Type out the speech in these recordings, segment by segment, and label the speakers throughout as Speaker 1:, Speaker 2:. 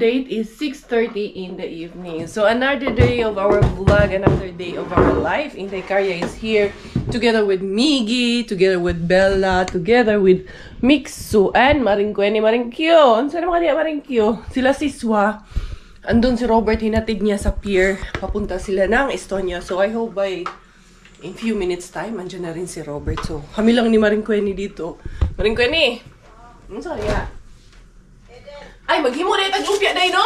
Speaker 1: date is 6:30 in the evening. So another day of our vlog, another day of our life. Inday Karya is here together with Miggy, together with Bella, together with Mixu and Maringkweni. Maringkyo! Saan naman kaya Maringkyo? Sila si Swa. Andun si Robert, hinatid niya sa pier. Papunta sila ng Estonia. So I hope by in few minutes time, andyan na rin si Robert. So kami lang ni Maringkweni dito. Maringkweni! Ano sa kaya? Ay, maghimo na itag lumpia na no?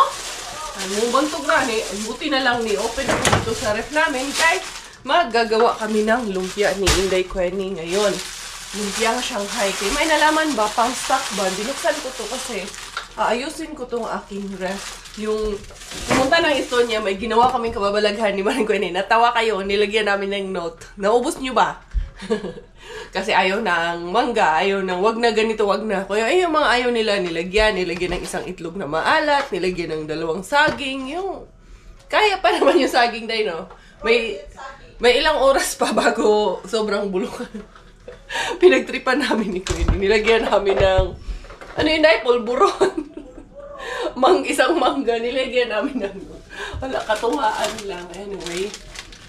Speaker 1: Anong bantog na ni? Buti na lang ni open ko dito sa ref namin. Kaya magagawa kami ng lumpia ni Inday Kweni ngayon. Lumpiang Shanghai. Kaya may nalaman ba? Pang stock ba? Binuksan ko to kasi aayusin ko tong aking ref. Yung pumunta ng Estonia, may ginawa kaming kababalaghan ni Maring Kweni. Natawa kayo, nilagyan namin ng note. Naubos nyo ba? Kasi ayaw ng mangga, ayaw ng wag na ganito, wag na. Kaya yung mga ayaw nila, nilagyan ng isang itlog na maalat, nilagyan ng 2 saging, yung kaya pa naman yung saging dahil, no? May ilang oras pa bago sobrang bulukan. Pinagtripan namin ni Queen. Nilagyan namin ng, ano yun dahil, pulburon. Isang mangga, nilagyan namin ng, wala, katuwaan lang. Anyway,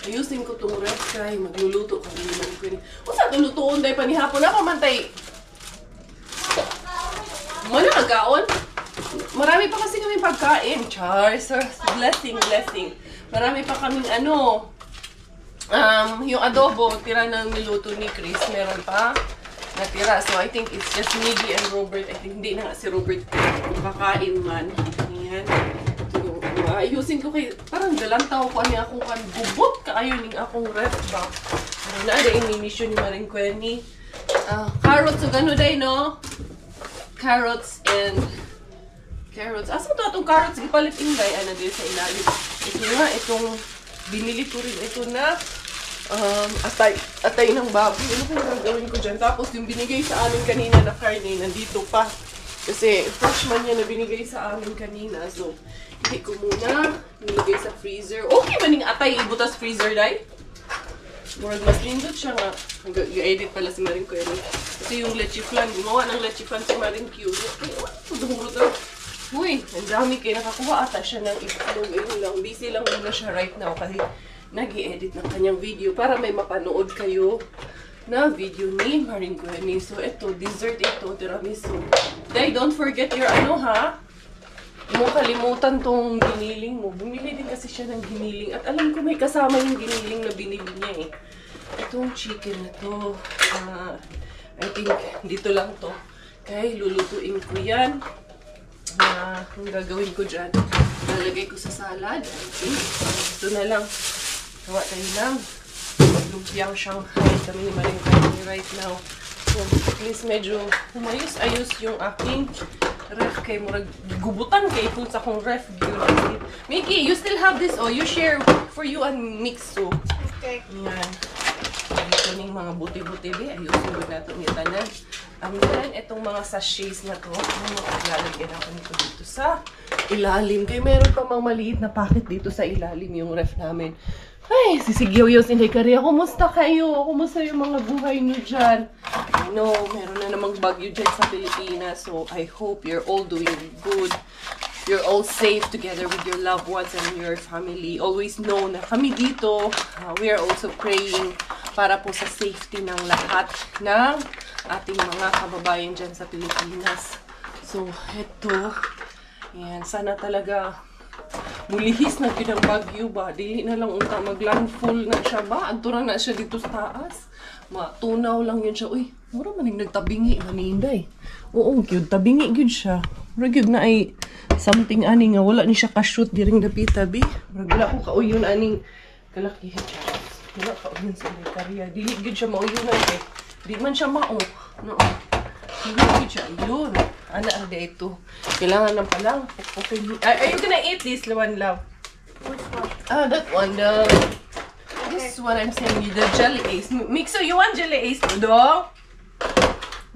Speaker 1: ayusin ko itong ref kay magluluto kami naman ko. O sa tulutuon dahil panihapon na pamantay. Mana nagkaon? Marami pa kasi kami pagkain. Charles, blessing. Marami pa kaming yung adobo, tira ng niluto ni Chris. Meron pa natira. So I think it's just Miggy and Robert. I think hindi na nga si Robert kakain man. Ayan. Ayusin ko kay parang galantaw ko ani akong gubot kaayo ning akong ref ba. Na ada ini mission ni Maring Kweni. Carrots so gano day no? Carrots. Asa to atong carrots gipalit inday ana di sa ilalim. Ito nga itong binili ko rin ito na atay ng baboy. Ano kung gagawin ko dyan? Tapos yung binigay sa amin kanina na karne nandito pa. Kasi fresh man yan na binigay sa amin kanina. So hindi ko muna nilagay sa freezer. Okay ba ning atay ibutas freezer, day? Murag mas lindot siya nga. Ga-edit pala si Maring Kweni. Kasi yung leche flan, gumawa ng leche flan si Maring Q. Uy, ang dami kayo. Nakakuha ata siya ng itlog. Ayun lang, busy lang muna siya right now kasi nag-i-edit ng kanyang video para may mapanood kayo na video ni Maring Kweni. So ito, dessert ito, tiramisu. Day, don't forget your ha? Mo kalimutan tong giniling mo. Bumili din kasi siya ng giniling. At alam ko may kasama yung giniling na binili niya eh. Itong chicken na to. I think dito lang to. Kaya lulutuin ko yan. Ang gagawin ko dyan. Lalagay ko sa salad. Okay. Ito na lang. Gawa tayo lang. Lumpiang Shanghai kami ni Maring Kweni right now. So, at least medyo humayos-ayos yung aking ref kay murag gubutan kay kung sa akong ref yun. Mickey, you still have this? Oh, you share for you and Mixu. Okay. Yan. Dito ning mga buti-buti be. Ayusin ko na ito ng tanan. And then, itong mga sachets na to, lalagyan ako nito dito sa ilalim. Kaya meron pa mga maliit na packet dito sa ilalim yung ref namin. Ay, sisigyaw yun, Inday Karya. Kumusta kayo? Kumusta yung mga buhay nyo dyan? I know, meron na namang bagyo dyan sa Pilipinas. So, I hope you're all doing good. You're all safe together with your loved ones and your family. Always know na kami dito, we are also praying para po sa safety ng lahat ng ating mga kababayan dyan sa Pilipinas. So, eto. Yan, sana talaga mulihis na pinang bagyo ba? Dili na lang unta mag-landfall na siya ba? Antura na siya dito sa taas. Matunaw lang yun siya. Uy, mura maning nagtabingi maninday. Oo, cute. Tabingi yun siya. Mura yun na ay something ani nga. Wala ni siya ka-shoot diring dapitabi. Mura wala ko kauyon aning kalakihan siya. Wala kauyon sa Inday Karya. Dili yun siya mauyunan eh. Di man siya mao. No. Dili yun siya. Yun. Ana ang ito. Kailangan ng palang. Okay. Are you gonna eat this one, love? Which one? That one. This is what I'm saying. The jelly ace. Mixo, you want jelly ace? Dudong?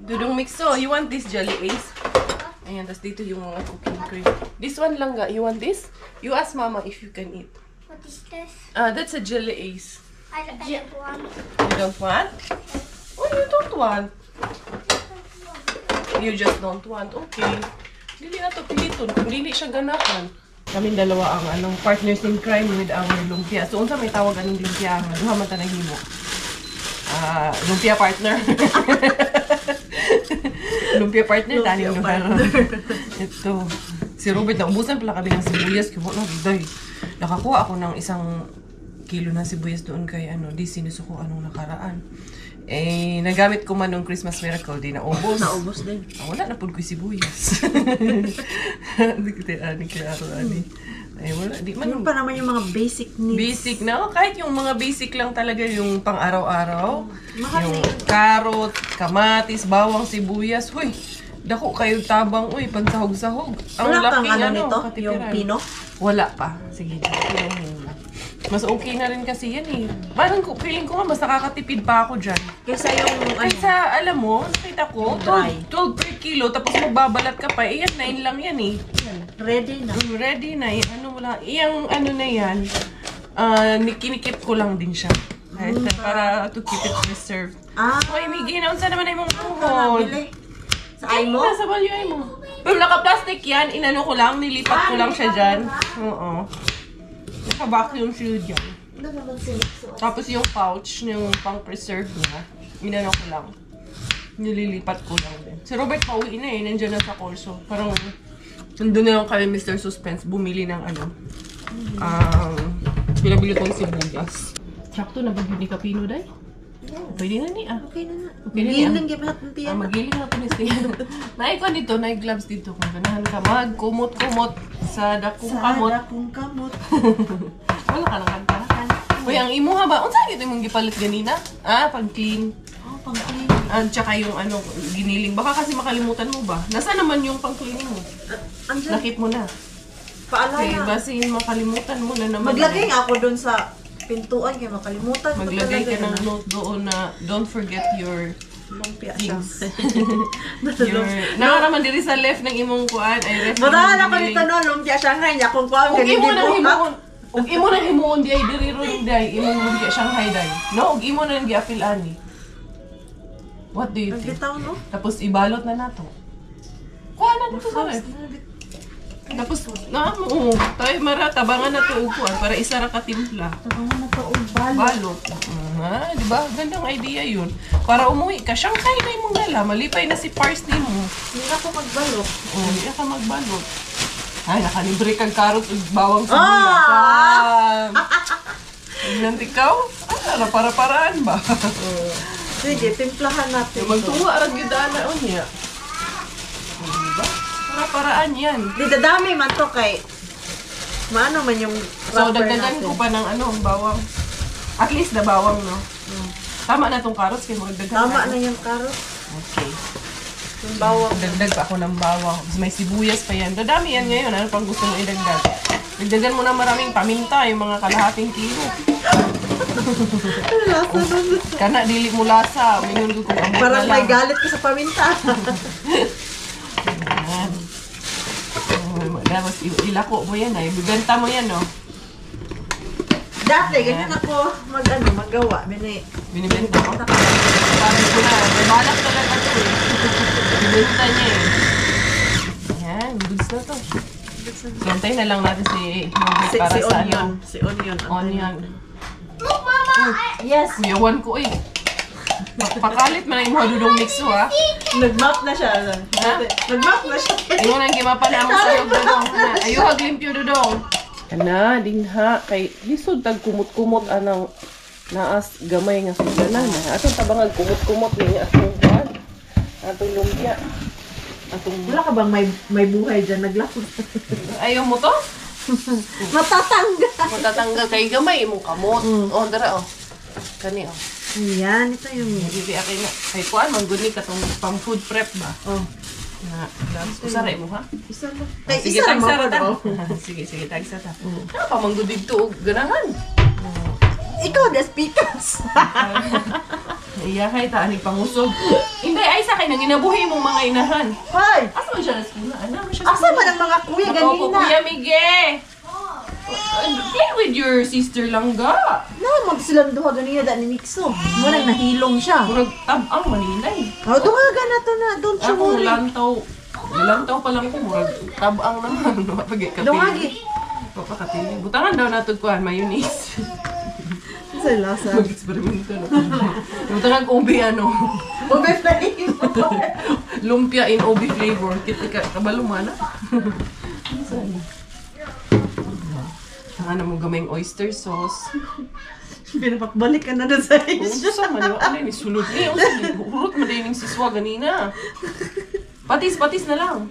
Speaker 1: Dudong Mixo, you want this jelly ace? Ayan, tas dito yung mga cooking cream. This one lang ga. You want this? You ask Mama if you can eat.
Speaker 2: What is this?
Speaker 1: That's a jelly ace.
Speaker 2: I don't want.
Speaker 1: You don't want? Oh, you don't want? You just don't want. Okay. Dili na to piliton kung dili siya ganahan. Kaming dalawa ang anong partners in crime with our lumpia. So unsa may tawag anong lumpia? Duha man ta naghimo. Lumpia partner. Lumpia partner tani no. Ito. Si Robert na ubusan pala kami ng sibuyas kimo na biday. Nakakuha ako ng 1 kilo na sibuyas doon kay di sinusuko anong nakaraan. Eh, nagamit ko man nung Christmas Miracle, di naubos.
Speaker 3: Naubos din.
Speaker 1: Wala na po ko sibuyas. Hindi ko klaro, Ay, wala. Di man.
Speaker 3: Ano pa naman yung mga basic needs?
Speaker 1: Basic na. Kahit yung mga basic lang talaga yung pang araw-araw.
Speaker 3: Mahal
Speaker 1: Yung
Speaker 3: na yun.
Speaker 1: karot, kamatis, bawang, sibuyas. Huy, dako kayo tabang. Uy, pansahog-sahog. Ang
Speaker 3: Wala kang
Speaker 1: laking
Speaker 3: nito?
Speaker 1: katipiran.
Speaker 3: Yung pino?
Speaker 1: Wala pa. Sige, mas okay na rin kasi yan eh. Parang feeling ko nga mas nakakatipid pa ako dyan.
Speaker 3: Kaysa yung
Speaker 1: Kaysa, alam mo, nakita ko,
Speaker 3: Dry.
Speaker 1: 12 per kilo, tapos magbabalat ka pa. Yan, 9 lang yan eh.
Speaker 3: ready na.
Speaker 1: Ready na. Ano mo lang. Iyang ano na yan, kinikip ko lang din siya. Para to keep it preserved. Uy, Miggy, naunsa naman ay mong buhol.
Speaker 3: Nabili. Sa ay mo?
Speaker 1: Sa balyo ay mo. Pero naka-plastic yan, inano ko lang, nilipat ko lang siya dyan. Oo. Naka-vacuum seal dyan. Tapos yung pouch, yung pang-preserve niya, inano ko lang. Nililipat ko lang din. Si Robert pauwi na eh, nandiyan na sa Corso. Parang, nandun na lang kami Mr. Suspense, bumili ng pinabili kong sibuyas. Sakto na ba yun ni Kapino, day? Pwede na ni
Speaker 3: Okay na na.
Speaker 1: Okay na niya.
Speaker 3: Giling gibat ng tiyan.
Speaker 1: Magiling na po ni Sting. Naikon dito, gloves dito. Kung ganahan ka, magkumot-kumot sa dakong kamot.
Speaker 3: Sa dakong kamot.
Speaker 1: Wala ka nang kanta. Uy, ang imuha ba? Unsa ito yung gipalit ganina? Pag-clean.
Speaker 3: Pang-clean.
Speaker 1: Tsaka yung giniling. Baka kasi makalimutan mo ba? Nasaan naman yung pang-cleaning mo?
Speaker 3: Andyan.
Speaker 1: Nakip mo na.
Speaker 3: Paalala.
Speaker 1: Okay, basi makalimutan mo na naman.
Speaker 3: Maglagay nga ako doon sa pintuan kaya makalimutan ko
Speaker 1: Maglagay ka
Speaker 3: talaga
Speaker 1: ng
Speaker 3: na.
Speaker 1: note doon na don't forget your
Speaker 3: Lumpia siya.
Speaker 1: things. Nakaraman diri sa left ng imong kuan ay ref.
Speaker 3: Madahan ako nito no, lumpia Shanghai niya kung kuha
Speaker 1: Ug
Speaker 3: ganyan
Speaker 1: imo
Speaker 3: din
Speaker 1: nang
Speaker 3: buhak.
Speaker 1: himuon. Ug imo nang himuon di ay diri ron day imong lumpia Shanghai day. No, ug imo nang giapil ani. What do you think?
Speaker 3: Nagbitaw no?
Speaker 1: Tapos ibalot na nato. Kuha na dito sa ref. Tapos tayo mara tabangan na to upuan para isa ra ka timpla.
Speaker 3: Tabangan na to og balot.
Speaker 1: Balot. Di ba? Gandang idea yun. Para umuwi ka, Shanghai na yung dala. Malipay na si Pars mo.
Speaker 3: Hindi na ako magbalot.
Speaker 1: Hindi ka magbalot. Ay, nakalibre kang karot at bawang sibuyas. Tignan ikaw? Para-paraan ba?
Speaker 3: Sige, timplahan natin.
Speaker 1: Magtuwa rin yung dana o niya. Diba? Para-paraan yan.
Speaker 3: Di dadami man to kay maano man yung
Speaker 1: So,
Speaker 3: wrapper
Speaker 1: dagdagan
Speaker 3: natin.
Speaker 1: ko pa ng bawang. At least na bawang, no? Tama na tong carrots kaya magdagdag
Speaker 3: Tama na yung carrot.
Speaker 1: Okay.
Speaker 3: Yung bawang.
Speaker 1: Dagdag pa ako ng bawang. Tapos may sibuyas pa yan. Dadami yan ngayon. Ano pang gusto mo idagdag? Dagdagan mo na maraming paminta, yung mga kalahating kilo. Kana, dili mo lasa. Mingon ko kung amot
Speaker 3: Parang
Speaker 1: na
Speaker 3: may
Speaker 1: lang.
Speaker 3: galit ka sa paminta.
Speaker 1: Ayan. Tapos ilako mo yan ay. Bibenta mo yan, no?
Speaker 3: Dati, ganyan ako magawa.
Speaker 1: Binibenta mo? Sabi ko na, may balak talaga ito eh. Binibenta niya eh. Ayan, goods na to. So, antayin na lang natin si Robert para sa
Speaker 3: Onion. Si Onion.
Speaker 1: Onion.
Speaker 3: Yes.
Speaker 1: Kuyawan ko eh. Pakalit man ang mga dudong mixo ha.
Speaker 3: Nag-map na siya.
Speaker 1: Ha?
Speaker 3: Nag-map na siya.
Speaker 1: Ayun ang gimapan na mo sa loob dudong. Ayuhag limpyo dudong. Kana, dinha. Kay lisod tag kumot-kumot anang naas gamay nga sudanan. Atong tabangag kumot-kumot niya atong kuan. Atong lumpia. Atong
Speaker 3: Wala ka bang may buhay dyan? Naglakot.
Speaker 1: ayaw mo to?
Speaker 3: Matatangga.
Speaker 1: Matatanggal kay gamay imong kamot. Oh, dara oh. Kani oh.
Speaker 3: Ayan, ito yung...
Speaker 1: Hindi akin na. Kay kuan man gud ni katong pang food prep ba.
Speaker 3: Oh.
Speaker 1: Na, usaray mo ha?
Speaker 3: Isa lang.
Speaker 1: Sige,
Speaker 3: Isa lang
Speaker 1: tag-isa
Speaker 3: ako
Speaker 1: ta.
Speaker 3: daw.
Speaker 1: Sige, tag-isa ta. Ano pa manggod dito og ganahan?
Speaker 3: Ikaw, despikas.
Speaker 1: Iya kay ta ani pangusog. Hindi ay sa kay nang ginabuhi mong mga inahan.
Speaker 3: Hoy!
Speaker 1: Asa man siya na school? Ano man siya?
Speaker 3: Asa man ang mga kuya
Speaker 1: Opo,
Speaker 3: ganina?
Speaker 1: Kuya Mige. Play with your sister lang ga.
Speaker 3: No, magsilang duha ganina da ni Mixo. Murag nahilong siya.
Speaker 1: Murag tab-ang maninay.
Speaker 3: Oh, duha na to na. Don't you
Speaker 1: Akong
Speaker 3: worry.
Speaker 1: lantaw. Ilang taon pa lang ko, murag tabang naman. Mapagay-kapili.
Speaker 3: Dungagi.
Speaker 1: Papakatili. Butangan daw natin kuhan, mayonnaise.
Speaker 3: Sa lasa.
Speaker 1: Mag-experimento na. Butangan ko ubi ano.
Speaker 3: Ube flavor.
Speaker 1: Lumpia in ubi flavor. Kita ka, kabalumana. Saka na mo gamayng oyster sauce.
Speaker 3: Pinapakbalik ka na doon sa
Speaker 1: Kung
Speaker 3: isyo.
Speaker 1: gusto man, ano yun, sulod niya. Urot mo din yung siswa ganina. Patis na lang.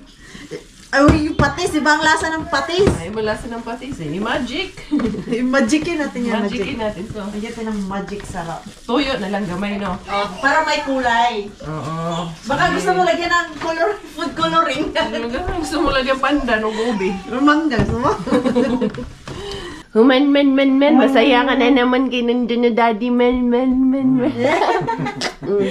Speaker 3: Ay, yung patis. Iba ang lasa ng patis.
Speaker 1: Ay, malasa ng patis eh. Magic.
Speaker 3: Magicin natin yan.
Speaker 1: Magicin natin to.
Speaker 3: Nagyan ng magic sarap.
Speaker 1: Toyo na lang gamay, no?
Speaker 3: Para may kulay.
Speaker 1: Oo.
Speaker 3: Baka gusto mo lagyan ng food coloring.
Speaker 1: Gusto mo lagyan panda no gobi.
Speaker 3: Mangga, gusto mo?
Speaker 1: Man, masaya ka na naman kay nandun na daddy, man.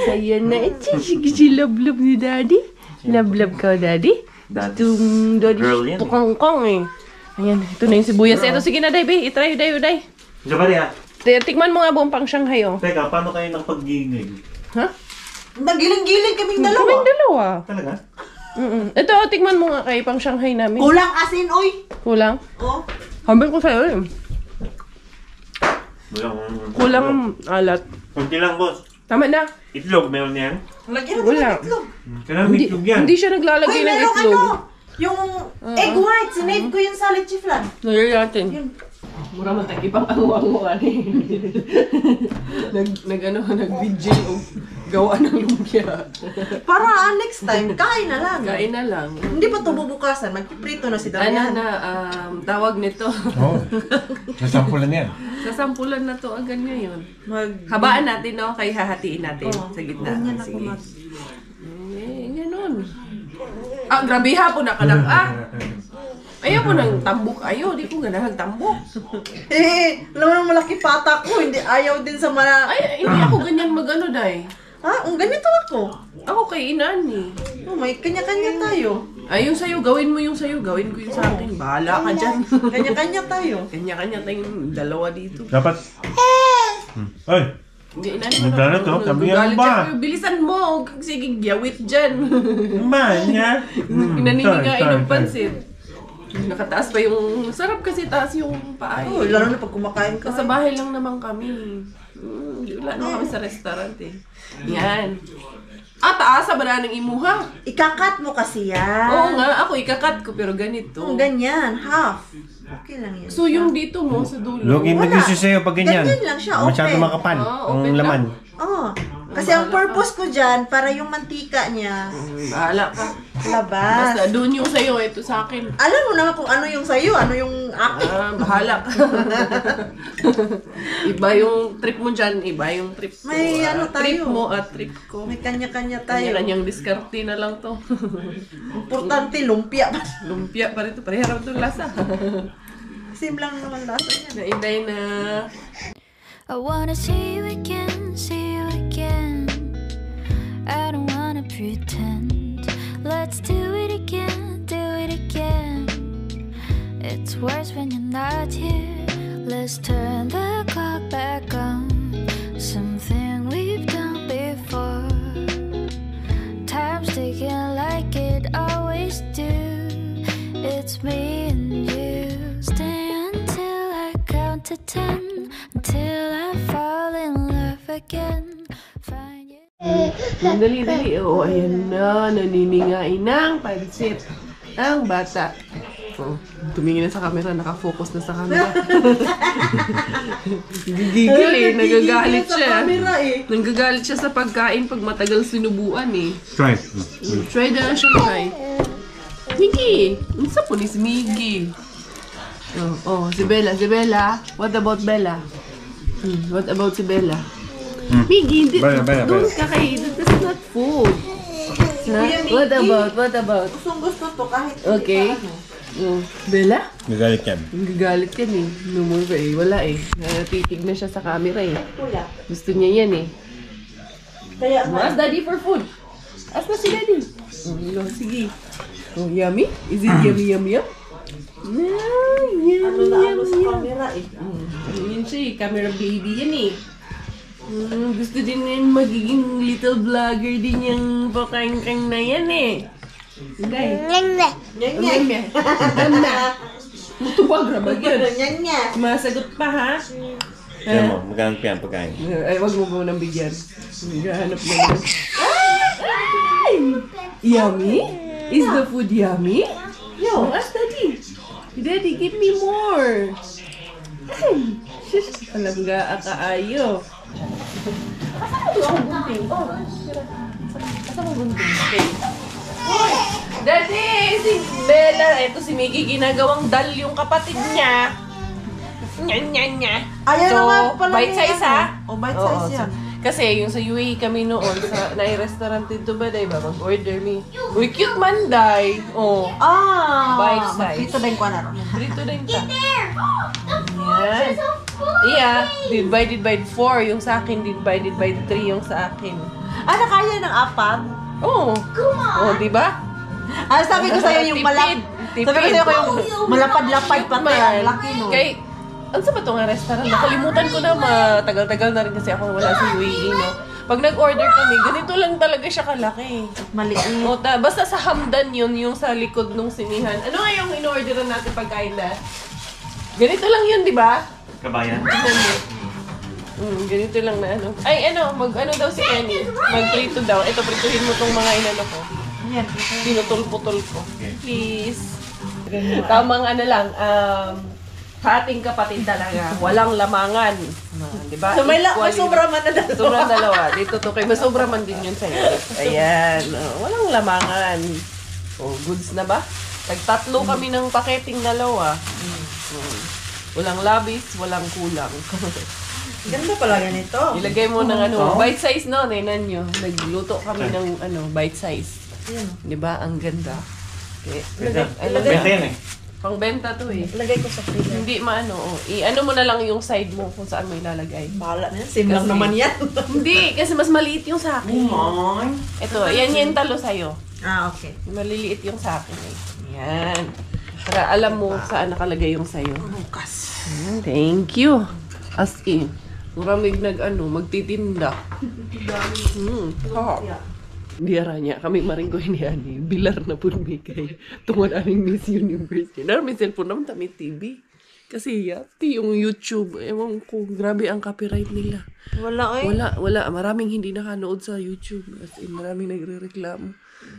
Speaker 1: Saya na. Si love ni daddy. Love ka, daddy. Itong daddy, tukang-kong eh. Ayan, ito na yung sibuyas. Ito, sige na, day, be. Itry, day.
Speaker 4: Diba rin
Speaker 1: Tikman mo nga buong pang Shanghai, oh.
Speaker 4: Teka, paano kayo nakapag-ginig?
Speaker 1: Ha?
Speaker 3: Nagiling-giling kaming dalawa.
Speaker 1: Kaming dalawa.
Speaker 4: Talaga?
Speaker 1: Ito, tikman mo nga kay pang Shanghai namin.
Speaker 3: Kulang asin, oy.
Speaker 1: Kulang?
Speaker 3: Oh.
Speaker 1: Hambil ko sa'yo, eh. Kulang alat.
Speaker 4: Kunti lang, boss.
Speaker 1: Tama na.
Speaker 4: Itlog, meron yan?
Speaker 3: Lagyan natin
Speaker 1: Wala.
Speaker 3: ng itlog.
Speaker 4: Kailangan may itlog yan.
Speaker 1: Hindi siya naglalagay
Speaker 3: Uy,
Speaker 1: ng
Speaker 3: merong
Speaker 1: itlog.
Speaker 3: ano? Yung egg white. Sinave ko yung salad chiflan.
Speaker 1: Lagay natin. Mura man tayo ibang anguanguan eh. nag-vigil o gawa ng lumpia.
Speaker 3: Para next time, kain na lang.
Speaker 1: Kain na lang.
Speaker 3: Hindi pa ito bubukasan. Magpiprito na si Damian.
Speaker 1: Tawag nito.
Speaker 5: Oo. Sasampulan yan.
Speaker 1: Sasampulan na to agad ngayon. Habaan natin, no? Kaya hahatiin natin sa gitna.
Speaker 3: Ganyan ako
Speaker 1: Sige.
Speaker 3: mag...
Speaker 1: Ganun. Grabe hapon na ka lang. Ayaw mo ng tambok. Ayaw, di ko ganahag tambok.
Speaker 3: Alam mo na malaki pata ko. Hindi ayaw din sa mga...
Speaker 1: Ay, hindi ako ganyan mag-ano, day.
Speaker 3: Ganito ako.
Speaker 1: Ako kay Inani.
Speaker 3: Oh, may kanya-kanya tayo.
Speaker 1: Ay, yung sa'yo, gawin mo yung sa'yo. Gawin ko yung sa akin. Bahala ka dyan.
Speaker 3: Kanya-kanya tayo.
Speaker 1: Kanya-kanya tayong dalawa dito.
Speaker 4: Dapat... Ay!
Speaker 1: Hindi, Inani mo
Speaker 4: Magkano to? Kami yan
Speaker 1: Galit
Speaker 4: ba?
Speaker 1: siya. Bilisan mo. Sige, gyawit dyan.
Speaker 4: Man, niya!
Speaker 1: Pinaniningain ng pansit. Nakataas pa yung... Sarap kasi taas yung paa.
Speaker 3: Oh, lalo na pag kumakain ka.
Speaker 1: Sa bahay lang naman kami. Wala naman kami sa restaurant eh. Yan. Taasa ba na ng imuha?
Speaker 3: Ikakat mo kasi yan.
Speaker 1: Oo nga, ako ikakat ko pero ganito.
Speaker 3: Ganyan, half. Okay lang yan.
Speaker 1: So yung dito mo sa dulo.
Speaker 5: Lugin
Speaker 3: Wala.
Speaker 5: mag-gusto sa'yo pag ganyan.
Speaker 3: Ganyan lang siya,
Speaker 5: Masyado
Speaker 3: open.
Speaker 5: makapal.
Speaker 1: Open
Speaker 5: Ang laman.
Speaker 3: Oh, kasi ang purpose ko dyan, para yung mantika niya,
Speaker 1: Bahala ka.
Speaker 3: labas.
Speaker 1: Basta doon yung sa'yo, ito sa akin.
Speaker 3: Alam mo naman kung ano yung sa'yo, ano yung akin.
Speaker 1: Bahala ka. Iba yung trip mo dyan, iba yung trip ko.
Speaker 3: May ano tayo.
Speaker 1: Trip mo at trip ko.
Speaker 3: May kanya-kanya tayo.
Speaker 1: Kanya-kanyang diskarte na lang to.
Speaker 3: Importante, lumpia.
Speaker 1: Lumpia pa rin to. Parehara itong lasa.
Speaker 3: Same lang naman lasa niya.
Speaker 1: Nainday na.
Speaker 6: I wanna see you again, see you again. I don't wanna pretend. Let's do it again, do it again. It's worse when you're not here. Let's turn the clock back on. Something we've done before. Time's ticking like it always do. It's me and you. Stay until I count to 10. Until I fall in love again. Find you.
Speaker 1: Dali. Oh, ayan na. Naniningay ng pansit. Ang bata. Oh, tumingin na sa camera. Nakafocus na sa camera. Gigigil eh. Nagagalit siya. Nagagalit siya sa pagkain pag matagal sinubuan eh.
Speaker 5: Try.
Speaker 1: Try na siya, try. Miggy! Unsa po ni si Miggy? Si Bella. What about Bella? What about si Bella? Miggy,
Speaker 5: Bella.
Speaker 1: don't kakain. That's not food. What about?
Speaker 3: Gusto to kahit
Speaker 1: Okay. Bella?
Speaker 5: Nagalit yan.
Speaker 1: Nagagalit yan eh. Numura eh. Wala eh. Natitig na siya sa camera eh. Gusto niya yan eh.
Speaker 3: Kaya
Speaker 1: Ask daddy for food. Ask na si daddy. Sige. Yummy? Is it yummy?
Speaker 3: ano na ano sa camera eh.
Speaker 1: Yun siya eh. Camera baby yan eh. Gusto din yan magiging little vlogger din yung pakain-kain na yan eh. Inday.
Speaker 2: Nyenge.
Speaker 3: Nyanya.
Speaker 1: Ganda. Mutubag na ba yun?
Speaker 3: Nyanya.
Speaker 1: Masagot pa ha?
Speaker 5: Tiyan mo, magkano piyan pagkain.
Speaker 1: Ay, wag mo munang bigyan. Naghahanap na yun. Ay! Yummy? Is the food yummy? Yo, ask Daddy. Daddy, give me more. Ay! Shush! Palangga akaayo. Asa mo ang gunting? Oh, asa mo gunting? Okay. Hoy! Daddy! Si Bella, eto si Miggy, ginagawang dal yung kapatid niya. Nya.
Speaker 3: Ayan
Speaker 1: So,
Speaker 3: naman pala
Speaker 1: bite
Speaker 3: niya,
Speaker 1: size ha?
Speaker 3: O, bite
Speaker 1: Oo,
Speaker 3: size yan.
Speaker 1: Kasi yung sa UAE kami noon, sa nai-restaurant dito ba, diba? Mag-order me. Uy, cute man, day. Oh. Bite size.
Speaker 3: Dito din ko na ron.
Speaker 1: Dito din ka. Yan. Yeah. Divided by 4 yung sa akin. Divided by 3 yung sa akin.
Speaker 3: Kaya ng apat?
Speaker 1: Oh. Oh, diba?
Speaker 3: Sabi ko sa'yo yung
Speaker 1: Tipid.
Speaker 3: Sabi ko sa'yo yung malapad-lapad pa
Speaker 1: Man.
Speaker 3: tayo. Laki no.
Speaker 1: Kay, ano sa ba itong restaurant? Nakalimutan ko na matagal-tagal na rin kasi ako wala sa UAE, no? Pag nag-order kami, ganito lang talaga siya kalaki.
Speaker 3: Maliit.
Speaker 1: O, basta sa Hamdan yun, yung sa likod nung sinihan. Ano nga yung in-orderan natin pagkain na? Ganito lang yun, di ba?
Speaker 4: Kabayan.
Speaker 1: Ganito lang na ano. Ay, mag-ano daw si Kenny. Mag-prito daw. Ito, prituhin mo tong mga inano ko.
Speaker 3: Yan.
Speaker 1: Pinutol-putol ko. Please. Tamang ano lang, sa ating kapatid talaga, walang lamangan. Di ba?
Speaker 3: So, may
Speaker 1: Equally-
Speaker 3: sobra man na dalawa.
Speaker 1: Sobrang dalawa. Dito to kay masobra man din yun sa'yo. Ayan. Walang lamangan. Goods na ba? Tagtatlo kami ng paketing dalawa. Walang labis, walang kulang.
Speaker 3: Ganda pala ganito.
Speaker 1: Ilagay mo ng bite size no, nenan nyo. Nagluto kami ng bite size. Di ba? Ang ganda. Okay.
Speaker 4: Benta yan eh.
Speaker 1: Pangbenta to eh.
Speaker 3: Ilagay ko sa freezer.
Speaker 1: Hindi maano. I-ano mo na lang yung side mo kung saan mo ilalagay.
Speaker 3: Bahala na yan. Same lang
Speaker 1: Kasi-
Speaker 3: naman yan.
Speaker 1: Hindi, kasi mas maliit yung sa akin. Ito, yan talo sa'yo.
Speaker 3: Okay.
Speaker 1: Maliliit yung sa akin eh. Yan. Para alam mo saan nakalagay yung sa'yo.
Speaker 3: Bukas.
Speaker 1: Thank you. As in. Maraming magtitinda. Di niya. Kami maringgoy ni Ani. Bilar na po mi kay tungod aming Miss Universe. May cellphone naman kami TV. Kasi yung YouTube, ewan ko, grabe ang copyright nila.
Speaker 3: Wala eh.
Speaker 1: Wala. Maraming hindi nakanood sa YouTube. As in, maraming nagre-reklamo.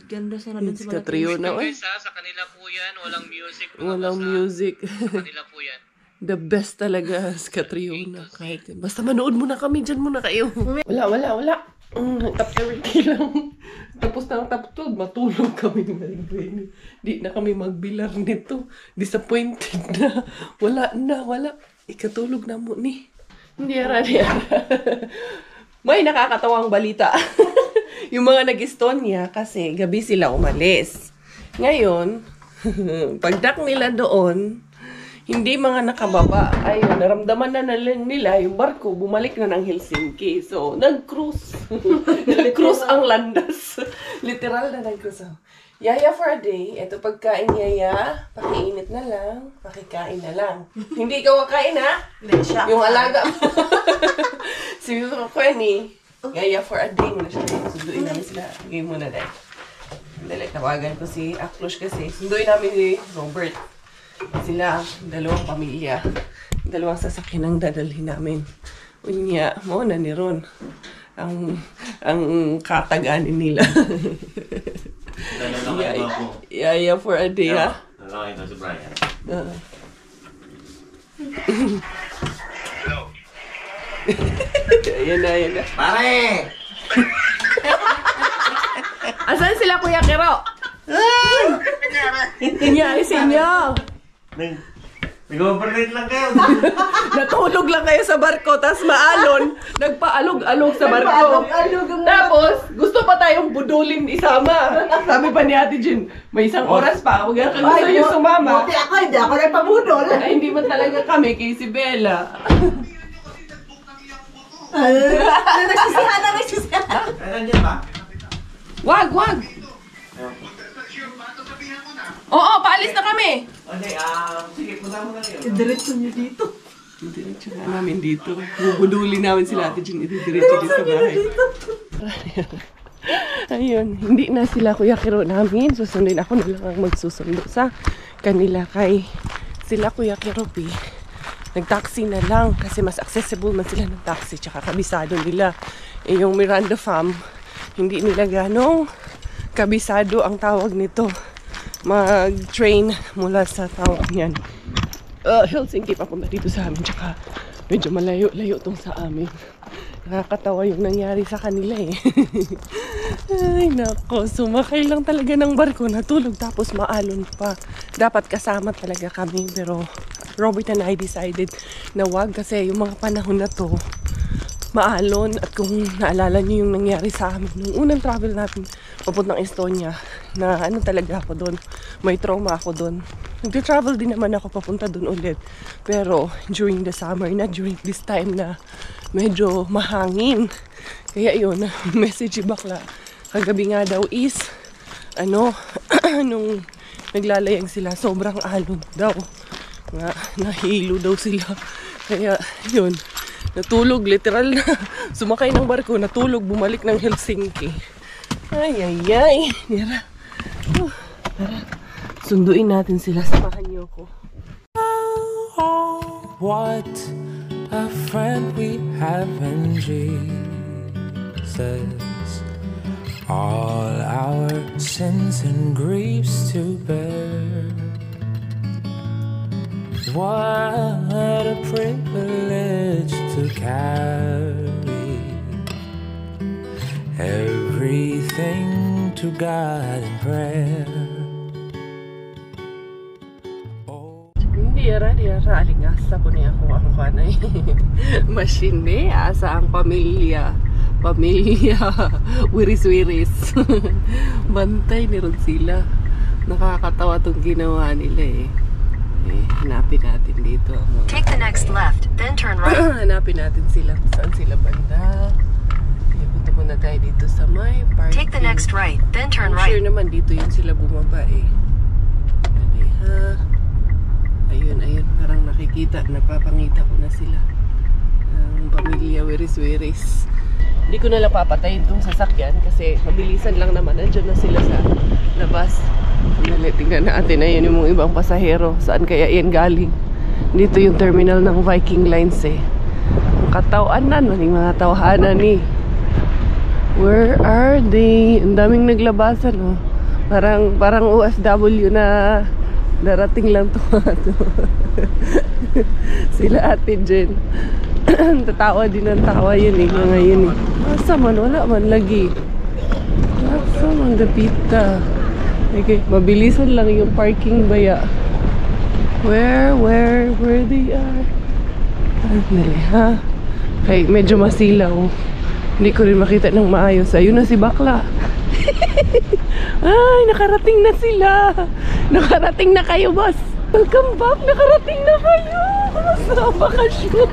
Speaker 3: Ganda sa natin
Speaker 1: It's Catriona.
Speaker 7: Sa kanila po yan, walang music.
Speaker 1: Walang music.
Speaker 7: Sa kanila po yan.
Speaker 1: The best talaga sa Catriona. Kahit basta manood muna kami, dyan muna kayo. Wala. Top 30 lang. Tapos na ang top 12, matulog kami ni Maringgoy. Di na kami magbilar nito. Disappointed na. Wala. Ikatulog na mo ni. Hindi ara. May nakakatawang balita. Yung mga nag-Estonia kasi gabi sila umalis. Ngayon, pagdak nila doon, hindi mga nakababa. Ayun, naramdaman na nila yung barko, bumalik na ng Helsinki. So, nag-cruise. Nag-cruise ang landas. Literal na nag-cruise. Yaya for a day. Ito pagkain yaya, pakiinit na lang, pakikain na lang. Hindi ikaw kakain ha?
Speaker 3: Hindi siya.
Speaker 1: Yung alaga mo. Si Kenny, yaya for a day mo na siya. Sunduin namin sila. Game mo na dahil. Dali, tawagan ko si Aklosh kasi. Sunduin namin si Robert. Sila, dalawang pamilya. Dalawang sasakyan ang dadalhin namin. Unya, mo na ni Ron. Ang kataganin nila. Yaya for a day, ha?
Speaker 4: Hello, ito si Brian.
Speaker 1: Ayan na.
Speaker 5: Pare!
Speaker 1: Asan sila, Kuya Kero? Nangyari sa inyo.
Speaker 4: Nag-overnight lang kayo.
Speaker 1: Natulog lang kayo sa barko, tapos maalon, nagpaalog-alog sa barko. Tapos, gusto pa tayong budulin isama. Sabi pa ni Ate Jean, may isang oras pa, huwag ka gusto niyo sumama.
Speaker 3: Buti ako, hindi ako nagpabudol.
Speaker 1: Ay, hindi man talaga kami kay si Bella.
Speaker 3: Nagsisihan.
Speaker 4: Nandiyan ba?
Speaker 1: Wag! Oo, paalis na kami!
Speaker 4: Okay, sige, punta mo na rin.
Speaker 3: Diretso niyo dito.
Speaker 1: Diretso na namin dito. Bubudulin namin sila Ate Jean, diretso dito sa bahay. Ayun, hindi na sila Kuya Kiro namin. Susundin ako na lang ang magsusundo sa kanila kay sila Kuya Kiro P. Nag-taxi na lang kasi mas accessible man sila ng taxi tsaka kabisado nila. Eh, yung Miranda Fam, hindi nila ganong kabisado ang tawag nito. Mag-train mula sa tawag niyan. Helsinki papunta dito sa amin tsaka medyo malayo-layo tong sa amin. Nakakatawa yung nangyari sa kanila eh. Ay nako, sumakay lang talaga ng barko, natulog tapos maalon pa. Dapat kasama talaga kami pero Robert and I decided na wag kasi yung mga panahon na to maalon. At kung naalala niyo yung nangyari sa amin nung unang travel natin papuntang Estonia, na ano talaga ako doon, may trauma ako doon. Nag-travel din naman ako papunta doon ulit, pero during the summer na, during this time na medyo mahangin. Kaya yun, message si bakla kagabi nga daw is ano, nung naglalayag sila sobrang alon daw nga, nahilo daw sila. Kaya yun, natulog, literal na sumakay ng barko, natulog, bumalik ng Helsinki. Ay, ay, ay. Tara, sunduin natin sila, samahan niyo ako.
Speaker 8: What a friend we have in Jesus. All our sins and griefs to bear. What a privilege to carry everything to God in prayer.
Speaker 1: Diyara, alingasa po niya ako ang kanay. Machine, asa ang pamilya. Wiris-wiris. Bantay ni Rod sila. Nakakatawa tong ginawa nila eh. Hanapin natin dito.
Speaker 9: Take the next left, then turn right.
Speaker 1: Hanapin natin sila. Saan sila banda? Punta muna tayo dito sa may parking.
Speaker 9: Take the next right, then turn
Speaker 1: I'm sure
Speaker 9: right.
Speaker 1: naman dito yun sila bumaba eh. Ayun, parang nakikita, napapangita ko na sila. Ang pamilya, wiris-wiris. Hindi ko na lang papatayin itong sasakyan kasi mabilisan lang naman. Nandiyan na sila sa labas. Tingnan natin, ayun yung mga ibang pasahero. Saan kaya yan galing? Dito yung terminal ng Viking Lines eh. Ang katawanan, maling mga tawahanan eh. Where are they? Ang daming naglabasan oh. Parang OFW na darating lang to. Sila Ate Jen. Tatawa din ang tawa yun eh. Ngayon eh. Asa man? Wala man lagi. Asa man gapita. Okay, mabilisan lang yung parking baya. Where they are? Andali ha. Okay, medyo masilaw. Hindi ko rin makita ng maayos. Ayun na si bakla. Ay, nakarating na sila. Nakarating na kayo, boss. Welcome back. Nakarating na kayo. Sa bakasyon.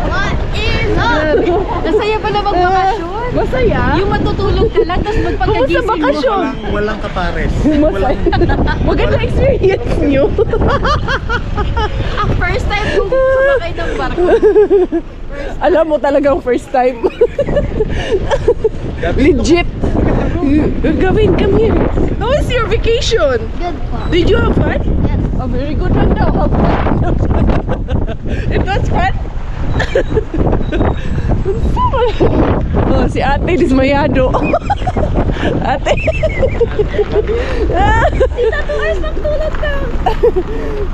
Speaker 2: What is up? Nasaya ba na magbakasyon?
Speaker 1: Masaya?
Speaker 2: Yung matutulog ka lang, tapos magpagkagising mo.
Speaker 1: bakasyon?
Speaker 5: Walang kapares.
Speaker 1: Masaya. Maganda experience nyo.
Speaker 2: Ang first time kong sumakay ng barko.
Speaker 1: Alam mo talagang first time. Legit. Gavin, come here. How was your vacation?
Speaker 2: Good po.
Speaker 1: Did you have fun?
Speaker 2: Yes.
Speaker 1: A very good one now. Have fun. It was fun. Oh, si ate dismayado. Ate.
Speaker 2: Tita, 2 hours magtulog ka.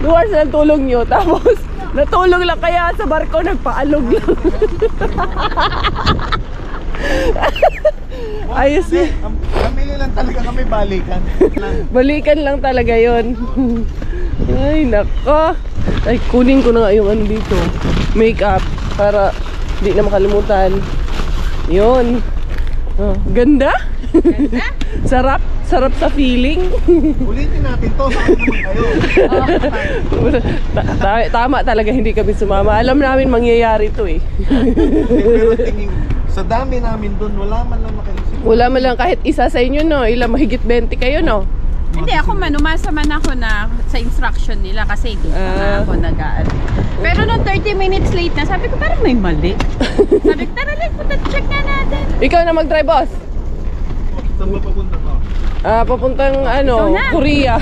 Speaker 1: 2 hours ng tulog nyo. Tapos, natulog lang kaya sa barko, nagpaalog lang. Ayos eh.
Speaker 5: Kami lang talaga kami balikan.
Speaker 1: Balikan lang talaga yon. Ay, nako. Ay, kunin ko na nga yung ano dito. Makeup. Para di na makalimutan. Yun. Oh, ganda? Ganda? Sarap. Sarap sa feeling.
Speaker 5: Ulitin natin to. Saan naman kayo?
Speaker 1: Tama talaga, hindi kami sumama. Alam namin mangyayari to eh.
Speaker 5: Pero tingin, sa dami namin doon, wala man lang nakaisip.
Speaker 1: Wala man lang kahit isa sa inyo, no? Ilang mahigit 20 kayo, no?
Speaker 10: Hindi, ako umasa man ako na sa instruction nila kasi hindi pa ako nag-aal. Pero nung 30 minutes late na, sabi ko parang may mali. Sabi ko, tara, punta check na natin.
Speaker 1: Ikaw na mag-drive, boss.
Speaker 5: Saan ba papunta to?
Speaker 1: Papuntang Korea.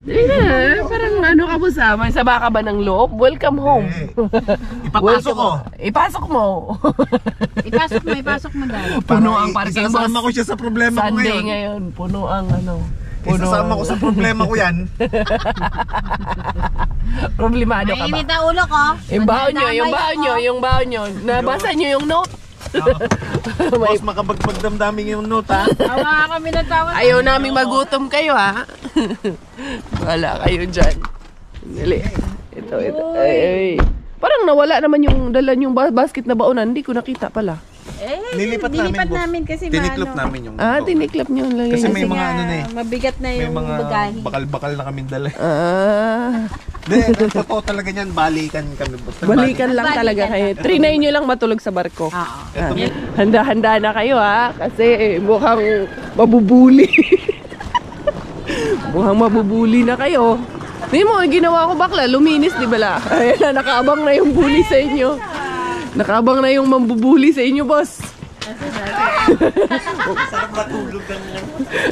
Speaker 1: Dali na, parang ka po sa may saba ka ba ng loob? Welcome home.
Speaker 5: Ipapasok ko.
Speaker 1: Ipasok mo.
Speaker 10: Ipasok mo dahil.
Speaker 1: Puno ang parking boss.
Speaker 5: Isasama ko siya sa problema ko
Speaker 1: Sunday
Speaker 5: ngayon.
Speaker 1: ngayon, puno ang
Speaker 5: Isasama ko sa problema ko yan.
Speaker 1: Problemado ka ba?
Speaker 10: Mainit ang ulo ko.
Speaker 1: Yung baon nyo. Nabasa nyo yung note.
Speaker 5: Boss, makabagbagdamdaming yung note ha.
Speaker 10: Tawa kami na tawa.
Speaker 1: Ayaw naming magutom kayo ha. Wala kayo dyan. Dali. Ito. Ay. Parang nawala naman yung dala yung basket na baonan. Hindi ko nakita pala.
Speaker 10: Nilipat namin kasi
Speaker 5: Tiniklop namin yung
Speaker 1: Tiniklop nyo lang.
Speaker 5: Kasi may mga
Speaker 10: mabigat na
Speaker 5: may
Speaker 10: yung
Speaker 5: mga
Speaker 10: bagahe.
Speaker 5: bakal-bakal na kaming dala.
Speaker 1: Hindi,
Speaker 5: totoo talaga niyan, balikan kami.
Speaker 1: Balikan lang talaga kayo. Trinay nyo lang matulog sa barko. Handa-handa na kayo ha. Kasi mukhang mabubuli. Mukhang mabubuli na kayo. Hindi mo, ginawa ko bakla. Luminis, di ba la? Ayan na, nakaabang na yung bully sa inyo. Nakaabang na yung mambubuli sa inyo, boss.
Speaker 4: Sarap matulog ka niyan.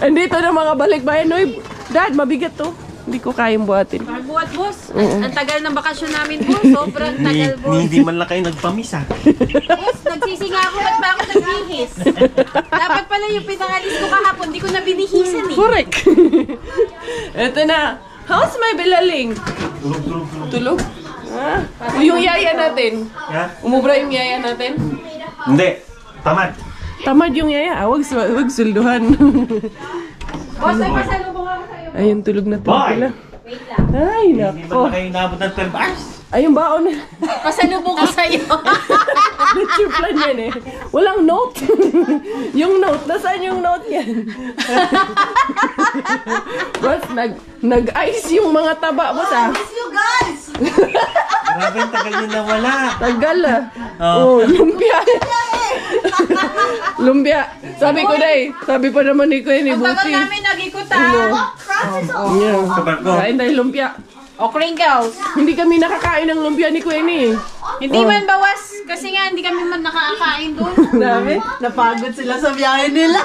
Speaker 1: Andito na mga balikbayan. Oy, Dad, mabigat to. Hindi ko kayang buhatin.
Speaker 10: Magbuhat, boss. Ang tagal ng bakasyon namin, boss. Sobrang tagal, boss.
Speaker 4: Hindi man lang kayo nagpamisa.
Speaker 10: Boss, nagsisinga ako. Ba't ba ako nagbihis? Dapat pala yung pinangalis ko kahapon. Di ko na binihisan eh.
Speaker 1: Correct. Eto na. How's my belaling? Tulog? Yung yaya natin. Umubra yung yaya natin?
Speaker 4: Hindi. Tamad.
Speaker 1: Tamad yung yaya. Wag sulduhan.
Speaker 10: Boss, ay pasalubong ako sa'yo.
Speaker 1: Ayun, tulog na tulog pala.
Speaker 10: Wait lang.
Speaker 1: Ay,
Speaker 4: Hindi man
Speaker 1: nako.
Speaker 4: lang kayo inabot ng 12 hours.
Speaker 1: Ay, yung baon.
Speaker 10: Pasalubong ko sa'yo.
Speaker 1: That's your plan yan eh. Walang note. Yung note, nasaan yung note yan? Boss, nag-ice yung mga taba, boss ah.
Speaker 3: Miss you guys!
Speaker 4: Grabe, tagal nyo na wala.
Speaker 1: Tagal ah. Oh, lumpia. Lumpia. Sabi ko day, sabi pa naman ni Kuya ni
Speaker 10: Ang tagal
Speaker 1: Buti.
Speaker 10: namin nag-ikutan.
Speaker 1: Yeah.
Speaker 4: Sa barko.
Speaker 1: Kain tayo lumpia.
Speaker 10: O crinkles.
Speaker 1: Hindi kami nakakain ng lumpia ni Kuya ni.
Speaker 10: Hindi man bawas. Kasi nga hindi kami man nakakain doon.
Speaker 1: Dami.
Speaker 3: Napagod sila sa biyahe nila.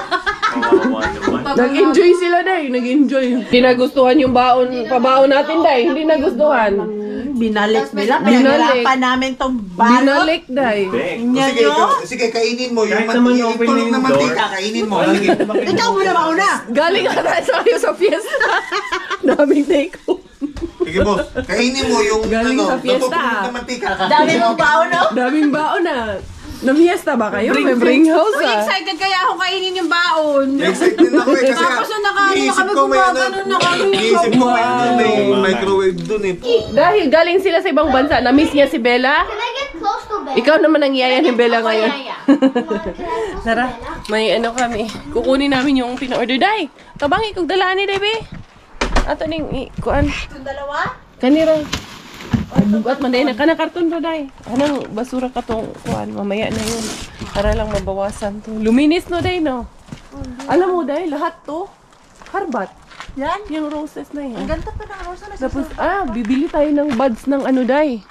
Speaker 1: Nag-enjoy sila day, nag-enjoy. Hindi nagustuhan yung pabaon natin day, hindi nagustuhan.
Speaker 3: Binalik nila.
Speaker 1: Binalik.
Speaker 3: Pinahirapan namin tong balo.
Speaker 1: Binalik day.
Speaker 5: Sige, kainin mo.
Speaker 4: Kahit naman yung open
Speaker 5: tulog
Speaker 4: yung
Speaker 5: na
Speaker 4: door.
Speaker 5: mantika, kainin mo. Sige.
Speaker 3: Ikaw muna mauna.
Speaker 1: Galing ka na sa fiesta. Daming take home.
Speaker 5: Sige, boss. Kainin mo yung
Speaker 1: Galing sa fiesta.
Speaker 5: natutulog na mantika.
Speaker 3: Dami mong baon, no?
Speaker 1: Daming baon na. Namiesta ba kayo? May bring house
Speaker 10: Uy,
Speaker 1: ah.
Speaker 10: excited kaya ako kainin yung baon.
Speaker 5: Excited na ako eh. Kasi
Speaker 10: Tapos nung nakaano na kami, gumaganon na kami.
Speaker 5: Iisip ko may microwave dun eh.
Speaker 1: Dahil galing sila sa ibang bansa, na-miss niya si Bella.
Speaker 2: Can I get close to bed?
Speaker 1: Ikaw naman ang yaya ni Bella ngayon.
Speaker 10: Yaya.
Speaker 1: Tara, may ano kami. Kukunin namin yung pina-order. Day, tabangi kong dalaan ni Debe. Ato ning kuan.
Speaker 3: Yung dalawa?
Speaker 1: Kanira. Ay, bugat man day na kana karton ra day. Anong basura ka tong kuan, mamaya na yun. Para lang mabawasan to. Luminis no day no. Alam mo day, lahat to harbat.
Speaker 3: Yan.
Speaker 1: Yung roses na yan.
Speaker 3: Ang ganda pa ng rosa na
Speaker 1: Tapos bibili tayo ng buds ng ano day.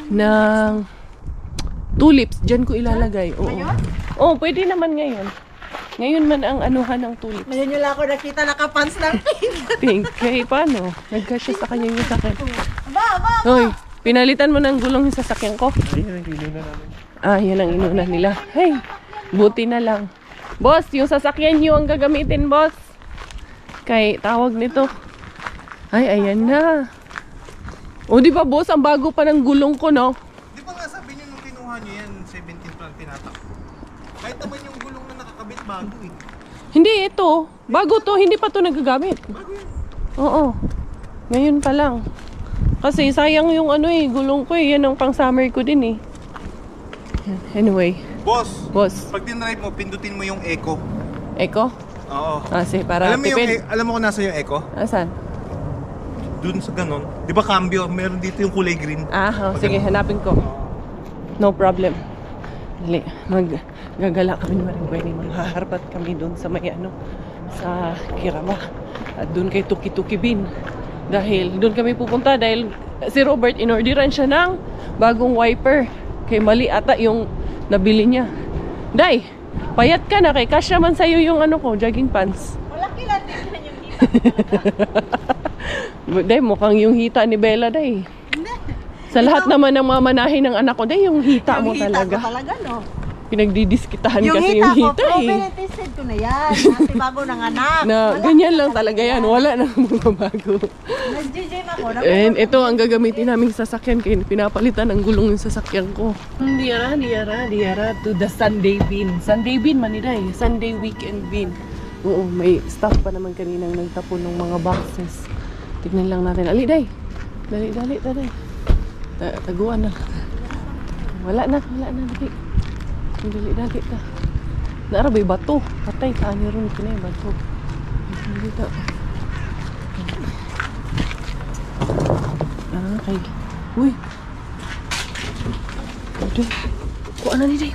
Speaker 1: Ng tulips, diyan ko ilalagay. Oo. Oh, pwede naman ngayon. Ngayon man ang anuhan ng tulips.
Speaker 3: Ngayon nyo lang ako nakita nakapants lang.
Speaker 1: Pink. Kaya paano? Nagkasya sa kanya yung sakyan.
Speaker 3: Ba.
Speaker 1: Hoy, pinalitan mo ng gulong yung sasakyan ko. Yan ang inuna nila. Hey, buti na lang. Boss, yung sasakyan nyo ang gagamitin, boss. Kay tawag nito. Ay, ayan na. O, di ba, boss, ang bago pa ng gulong ko, no?
Speaker 5: Di ba nga sabi niyo nung kinuha niyo yan, 17 lang tinatak. Kahit naman yung gulong na nakakabit bago eh.
Speaker 1: Hindi, ito. Bago to, hindi pa to nagagamit. Oo. Ngayon pa lang. Kasi sayang yung gulong ko eh. Yan ang pang summer ko din eh. Anyway.
Speaker 5: Boss, pag tinrive mo, pindutin mo yung eco.
Speaker 1: Eco?
Speaker 5: Oo.
Speaker 1: Kasi para tipid.
Speaker 5: Alam mo kung nasa yung eco?
Speaker 1: Asan?
Speaker 5: Dun sa ganon. Di ba cambio? Meron dito yung kulay green.
Speaker 1: Sige, hanapin ko. No problem. Dali, maggagala kami naman ng pwede. Maghaharpat kami doon sa may sa Kirama. At doon kay Tuki-Tuki Bin. Dahil doon kami pupunta dahil si Robert inorderan siya ng bagong wiper. Kay mali ata yung nabili niya. Day, payat ka na kay kasya man sa'yo yung ano ko, jogging pants.
Speaker 3: Malaki lang din yung hita.
Speaker 1: Day, mukhang yung hita ni Bella, Day. Sa lahat naman ng mamanahin ng anak ko, Day, yung hita mo talaga.
Speaker 3: Yung hita ko talaga, no?
Speaker 1: Pinagdidiskitahan
Speaker 3: Yung
Speaker 1: kasi
Speaker 3: hita
Speaker 1: yung
Speaker 3: ko,
Speaker 1: hita eh.
Speaker 3: proven and tested ko na yan. Kasi bago ng anak.
Speaker 1: Na ganyan lang talaga yan. Wala na mga bago.
Speaker 3: Nag-gym ako.
Speaker 1: And ito ang gagamitin naming sasakyan kaya pinapalitan ang gulong yung sasakyan ko. Diara to the Sunday bin. Sunday bin maniday. Sunday weekend bin. Oo, may staff pa naman kaninang nagtapon ng mga boxes. Tignan lang natin. Ali, day. Dali. Taguan na. Wala na. Dali. Dali ka. Naarabay bato. Patay ka ni ron kinay bato. Dito. Okay. Uy. Aduh. Kuha na ni day.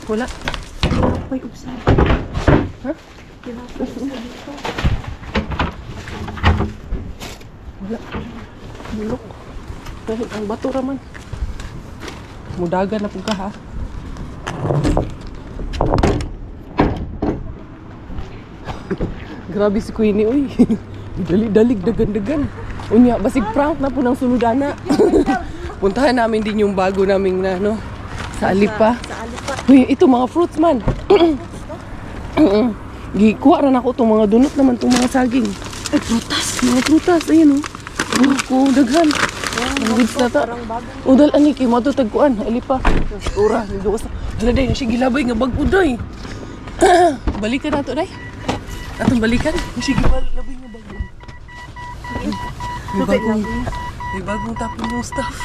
Speaker 1: Wala. Ay, upsa. Ha? Wala. Bulok. Dahil ang bato raman. Mudagan na po ka ha. Grabe si Queenie, uy. Dalig, dagan. Unya, basig prank na po ng sunodana. Puntahan namin din yung bago naming na, no? Sa Alipa. Uy, ito mga fruits man. Gikuha rin ako itong mga donut naman, itong mga saging. Ay, mga prutas, ayun o. Buko, daghan. Ang goods na ta. O, dahil ani, kayo matutagkuan, Alipa. Ura, nagawas na. Hala, day, siya gilabay nga bag uday. Balikan na ito, day. Atong balikan. Sige, labay nga bag. May bagong tapon yung stuff.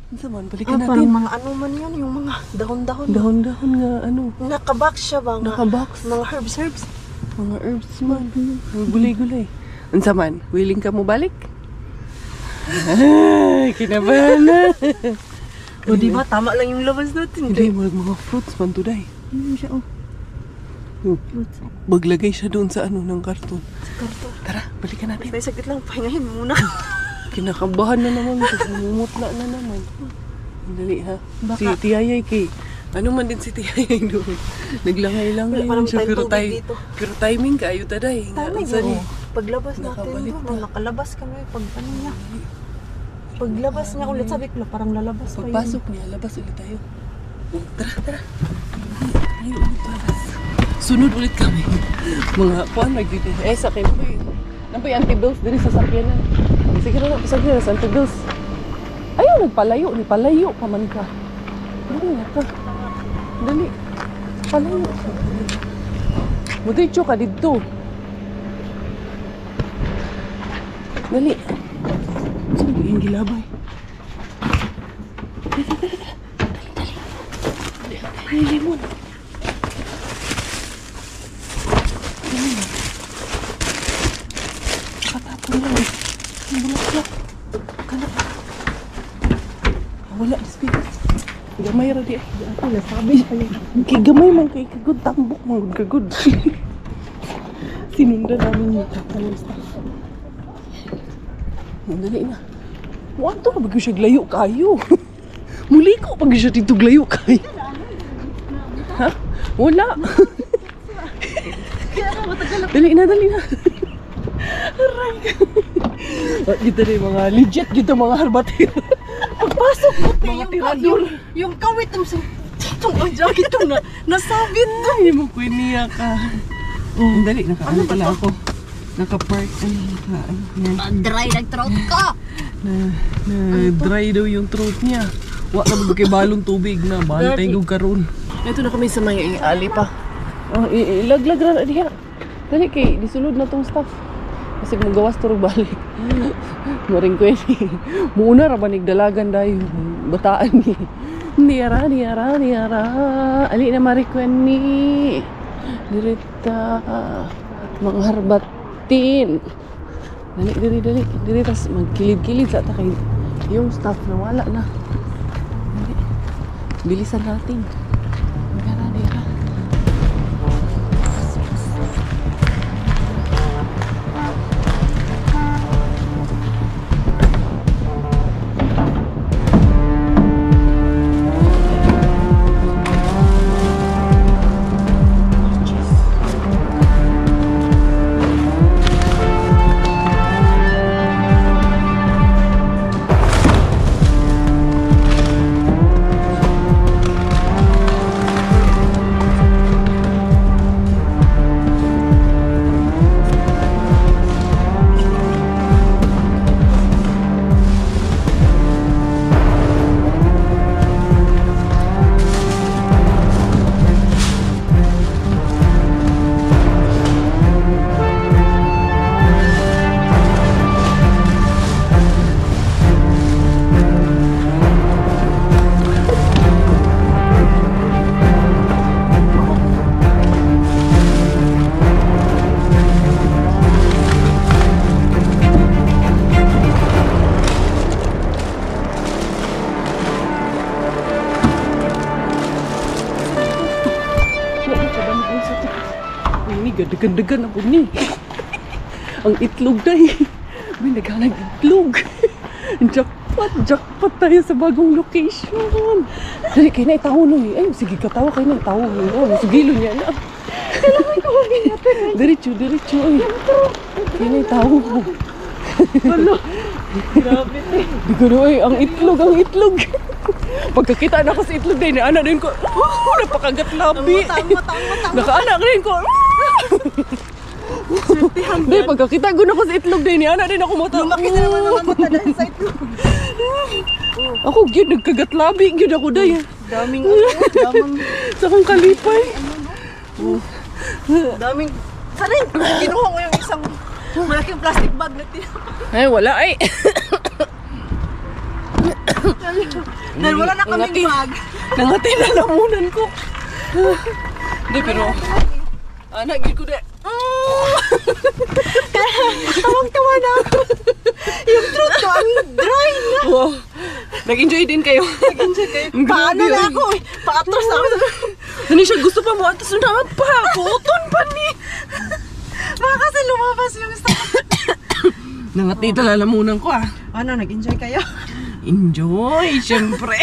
Speaker 1: Ano man, balikan natin.
Speaker 3: Parang mga ano man yan, yung mga dahon-dahon.
Speaker 1: Dahon-dahon nga, ano.
Speaker 3: Nakabox siya ba?
Speaker 1: Nakabox.
Speaker 3: Mga herbs.
Speaker 1: Mga herbs man. Mga gulay-gulay. Unsa man, willing ka mo balik? Ay, kinabahan na.
Speaker 3: O diba, tama lang yung labas natin.
Speaker 1: Hindi, mga fruits man to, day.
Speaker 3: Ano siya, oh.
Speaker 1: Maglagay siya doon sa ano ng karton.
Speaker 3: Sa karton.
Speaker 1: Tara, balikan natin.
Speaker 3: May saglit lang, pahingahin muna.
Speaker 1: Kinakabahan na naman. Mumutla na naman. Dali ha.
Speaker 3: Baka.
Speaker 1: Si Tiyayay kay. Ano man din si Tiyayay doon. Naglangay-langay
Speaker 3: Parang
Speaker 1: siya.
Speaker 3: tayong tubig dito.
Speaker 1: Pero timing ka, ayaw taday.
Speaker 3: Timing
Speaker 1: yun.
Speaker 3: Paglabas natin
Speaker 1: Nakabalik
Speaker 3: doon,
Speaker 1: na.
Speaker 3: nakalabas kami. Pag ano niya. Paglabas niya ulit, sabi ko parang lalabas pa yun.
Speaker 1: Pagpasok niya, labas ulit tayo. Tara. Ayaw ulit labas. Sunod ulit kami. Mga kuwan nagdito. Sakay mo eh. Nampay anti-bills din sa sakyanan. Sige na, pasagyan na sa anti-bills. Ayaw, nagpalayo pa man ka. Dali na ka. Dali. Palayo. Mudritso ka dito. Dali. Saan yung gilabay? Dali. Ay, limon. Wala, speaker. Gamay ra di. Ako nasabi siya. Kay gamay man kay kagud tambok man kagud. Sinunda namin yung kapal staff. Dali na. Wato ka bagyo siya glayo kayo. Muli ko pag siya dito glayo kayo. Ha? Wala. Dali na. Aray. Kita rin mga legit kita mga harbatero.
Speaker 3: Pagpasok mo,
Speaker 1: Mga tirador.
Speaker 3: yung kawit mo sa itong jacket ito na nasabit to.
Speaker 1: Ay, mo Queenie ka. Dali, naka-ano pala ako. Naka-park.
Speaker 2: Dry nag-throat ko.
Speaker 1: Na-dry daw yung throat niya. Wa ka ba kay balong tubig na. Bantay ko karon. Ito na kami sa may Alipa. Ilaglag na diha. Dali kay, disulod na tong staff. Kasi magawas turog balik. Maring Queenie. Muna ra ba nigdalagan dayo. Bataan ni. Niara. Ali na Marie Queenie. Dirita. Mga harbatin. Dali. Diri tas magkilid-kilid sa takay. Yung staff na wala na. Dali. Bilisan natin. Dira. dami ang sa ito. Ini ganda-ganda na po ni. Ang itlog day. May naghanag itlog. Jackpot tayo sa bagong location. Dali, kayo na itaho nun eh. Ay, sige katawa kayo na itaho nun. Oh, sige lo niya na. Diretso. Ay. Kayo na itaho mo. Wala. Grabe eh. Di ko na ay, ang itlog. Pagkakita na ako sa itlog day, naanak rin ko. Napakagat labi. Nakaanak rin ko. Day, pagkakita ko na ako sa itlog day, naanak rin ako mata.
Speaker 3: Lumaki na naman ang mata dahil sa itlog.
Speaker 1: Ako gyud nagkagat labi gyud ako day.
Speaker 3: Daming
Speaker 1: sa kong kalipay.
Speaker 3: daming sana kinuha mo yung isang malaking plastic bag na tinapay.
Speaker 1: Ay, wala ay.
Speaker 3: Dahil wala na kaming bag.
Speaker 1: Nangati na lamunan ko. Hindi, pero anak gyud ko day.
Speaker 3: Tawang-tawa na ako. Yung throat ko, ang dry na.
Speaker 1: Wow. Nag-enjoy din kayo.
Speaker 3: Paano na ako eh. Paatras na ako.
Speaker 1: Hindi siya gusto pa mo. Atas na pa. Kuton pa ni.
Speaker 3: Baka kasi lumabas yung stomach.
Speaker 1: Nangati na lalamunan ko ah.
Speaker 3: Ano, nag-enjoy kayo?
Speaker 1: Enjoy, syempre.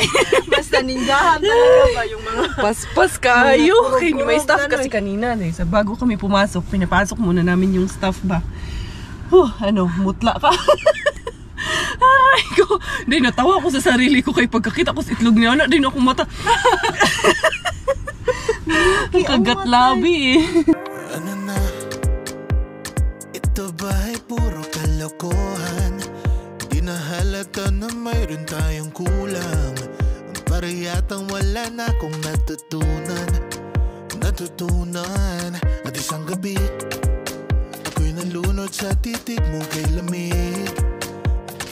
Speaker 3: Basta ninjahan talaga ba yung mga...
Speaker 1: Paspas kayo. May staff kasi kanina. Sa bago kami pumasok, pinapasok muna namin yung staff ba. Mutla ka. Ay ko. Hindi, natawa ko sa sarili ko kay pagkakita ko sa itlog niya. Din ako mata. Ang kagat labi eh.
Speaker 8: Ano na? Ito ba'y puro kalokohan? Di na halata na mayroon tayong kulang. Para yatang wala na akong natutunan. At isang gabi ako'y nalunod sa titig mo kay lamig.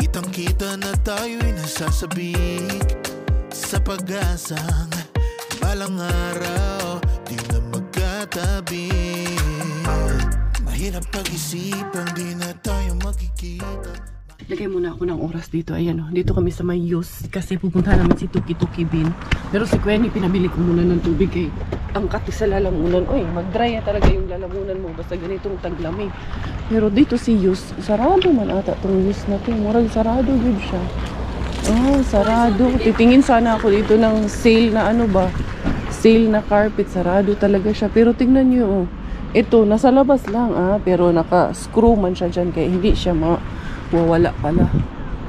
Speaker 8: Kitang-kita na tayo'y nasasabik sa pag-asang balang araw di na magkatabi. Mahirap pag-isipang di na tayo magkikita.
Speaker 1: Lagay muna ako ng oras dito. Ayan o. Dito kami sa may Yus. Kasi pupunta namin si Tuki Bin. Pero si Quenny, pinabili ko muna ng tubig eh. Ang kati sa lalamunan. Uy, mag-dry talaga yung lalamunan mo. Basta ganitong taglamig. Pero dito si Yus, sarado man ata itong Yus na ito. Murag sarado yun siya. Sarado. Titingin sana ako dito ng sale na sale na carpet. Sarado talaga siya. Pero tingnan nyo. Ito, nasa labas lang pero naka-screw man siya dyan. Kaya hindi siya wala pala.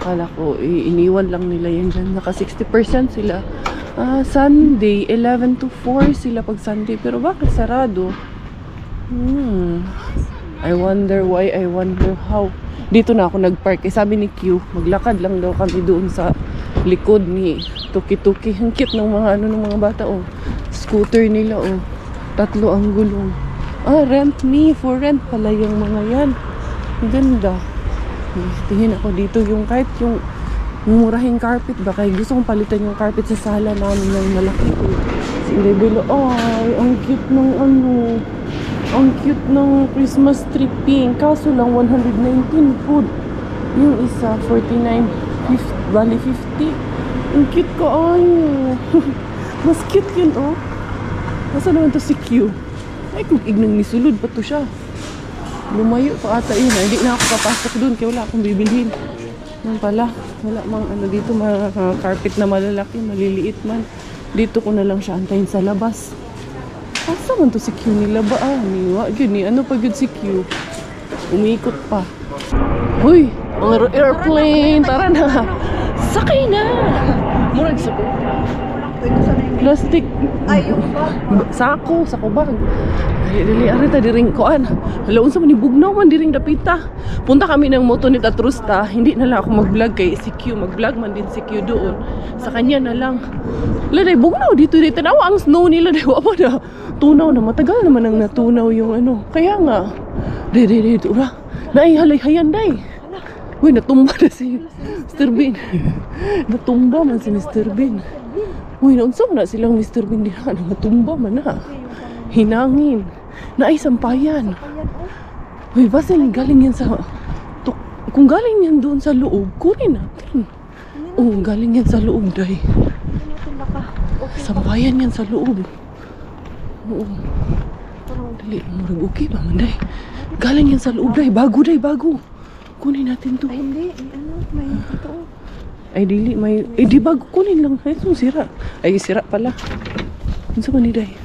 Speaker 1: Kala ko, iniwan lang nila yan dyan. Naka 60% sila. Sunday, 11 to 4 sila pag Sunday. Pero bakit sarado? I wonder why, I wonder how. Dito na ako nagpark. Sabi ni Q, maglakad lang daw kami doon sa likod ni Tuki. Ang cute ng mga ng mga bata Scooter nila 3 ang gulong. Rent me, for rent pala yung mga yan. Ganda. Tingin ako dito yung kahit yung murahing carpet ba kaya gusto kong palitan yung carpet sa sala namin ng malaki si Lebelo. Ay, ang cute ng ang cute ng Christmas tree pink, kaso lang 119 food yung isa 49 bali 50. Ang cute ko mas cute yun nasa naman to si Q. Ay kung ignang nisulod pa to siya. Lumayo pa ata yun. Hindi na ako papasok doon kaya wala akong bibilhin. Yan pala. Wala mang dito mga carpet na malalaki, maliliit man. Dito ko na lang siya antayin sa labas. Asa man to si Q nila ba? Niwa. Yun pa yun si Q. Umikot pa. Uy! Ang airplane! Tara na! Sakay na! Murag sa plastic. Sako bag. Dili arita diring koan. Hala unsa man ni bugnaw man diring dapita. Punta kami ng Motonit at Rusta. Hindi na lang ako mag-vlog kay si Q. Mag-vlog man din si Q doon. Sa kanya na lang. Hala day bugnaw dito tanawa ang snow nila day wa pa na. Tunaw na matagal naman ang natunaw yung Kaya nga. Dito ura. Nay halay-hayan day. Uy natumba na si Mr. Bean. Natumba man si Mr. Bean. Uy, naunsa mo na silang Mr. Bean din. Natumba man na. Hinangin. Naay sampayan. Uy, basta galing yan sa... Kung galing yan doon sa loob, kunin natin. Galing yan sa loob, day. Sampayan yan sa loob. Dali, murag okay ba man, day? Galing yan sa loob, day. Bago, day, bago. Kunin natin to.
Speaker 3: Ay, hindi. May ito.
Speaker 1: Ay, dili, may... Eh, di bago, kunin lang. Ay, so, sira. Ay, sira pala. Ano sa mani, day?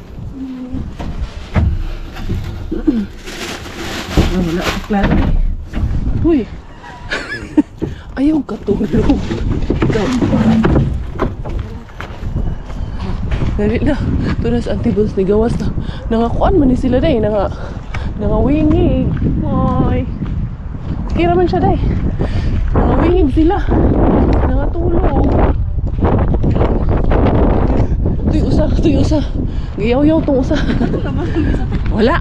Speaker 1: Wala, klaro, day. Uy. Ayaw ka tulog. Ikaw. Dali na. Ito na sa antibuls ni Gawas na. Nangakuan man ni sila, day. Nangawingig. Ay. Kira man siya, day. Nangawingig sila. Nangatulog. Ito'y usa. Gayaw-yaw tong usa. Wala.